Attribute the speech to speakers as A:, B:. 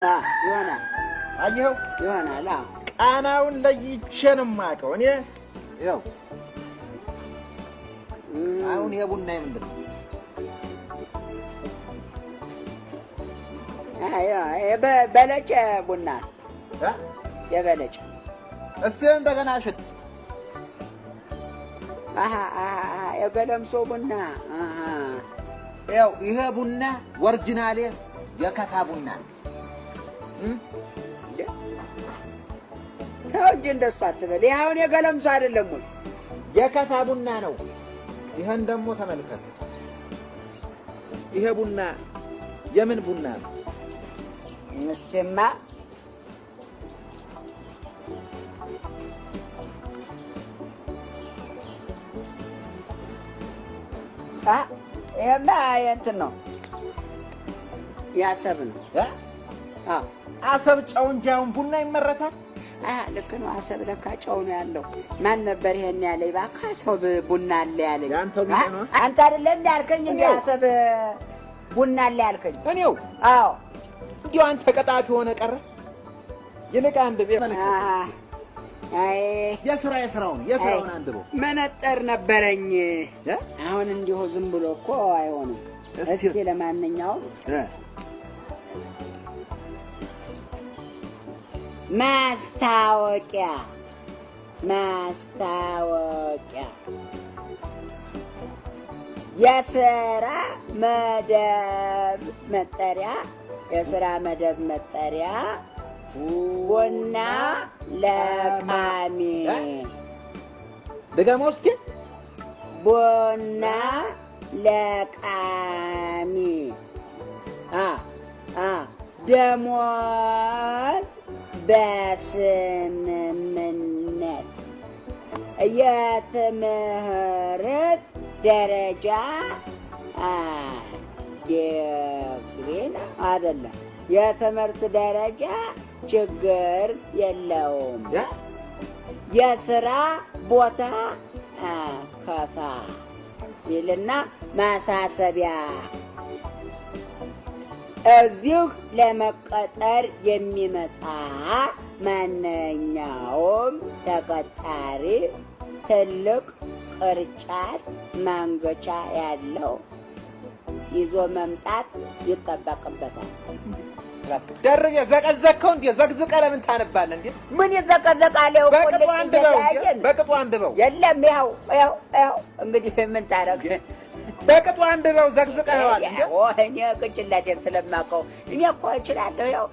A: ይሆናል
B: አየው
A: ይሆናል
B: ቃናውን ለይቼን ማቀው እኔ ያው አሁን የቡና ምንድነው
A: በለጨ ቡና የበለጨ
B: እሱ እንደገና ሽት
A: የገለምሶ ቡና
B: ያው ይሄ ቡና ኦሪጂናል የከፋ ቡና
A: ተውጅ እንደሱ አትበል። ይሄ አሁን የገለምሶ አይደለም ወይ
B: የከፋ ቡና ነው። ይሄን ደግሞ ተመልከት። ይሄ ቡና የምን ቡና ነው?
A: ምስቲማ ይሄማ የእንትን ነው ያሰብ ነው።
B: አሰብ ጨው እንጂ አሁን ቡና ይመረታል?
A: ልክ ነው። አሰብ ለካ ጨው ነው ያለው። ማን ነበር ይሄን ያለኝ? እባክህ አሰብ ቡና አለ ያለኝ
B: ያንተው ቢጤ ነው።
A: አንተ አይደለም ያልከኝ እንዴ? አሰብ ቡና አለ ያልከኝ
B: እኔው?
A: አዎ።
B: እንዴው አንተ ቀጣፊ ሆነ ቀረ። ይልቅ አንድ የስራውን አንብበው።
A: መነጠር ነበረኝ። አሁን እንዲሁ ዝም ብሎ እኮ አይሆንም። እስኪ ለማንኛውም ማስታወቂያ የሥራ መደብ መጠሪያ ቡና ለቃሚ
B: ደጋሞ እስኪ
A: ቡና ለቃሚ ደሞዝ በስምምነት የትምህርት ደረጃ ዲግሪ አይደለም። የትምህርት ደረጃ ችግር የለውም። የሥራ ቦታ ከፋ ይልና ማሳሰቢያ እዚሁ ለመቀጠር የሚመጣ ማንኛውም ተቀጣሪ ትልቅ ቅርጫት ማንገቻ ያለው ይዞ መምጣት ይጠበቅበታል።
B: ደርብ የዘቀዘቀው እንዴ? ዘቅዝቀ ለምን ታነባለህ እንዴ?
A: ምን ይዘቀዘቃል? ይኸው
B: በቅጡ አንብበው።
A: የለም ይኸው እንግዲህ ምን ታረግ?
B: በቅጡ አንብበው። ዘቅዝቀኸዋል እንዴ?
A: እኔ ቅጭላቴን ስለማውቀው እኔ እኮ እችላለሁ። ይኸው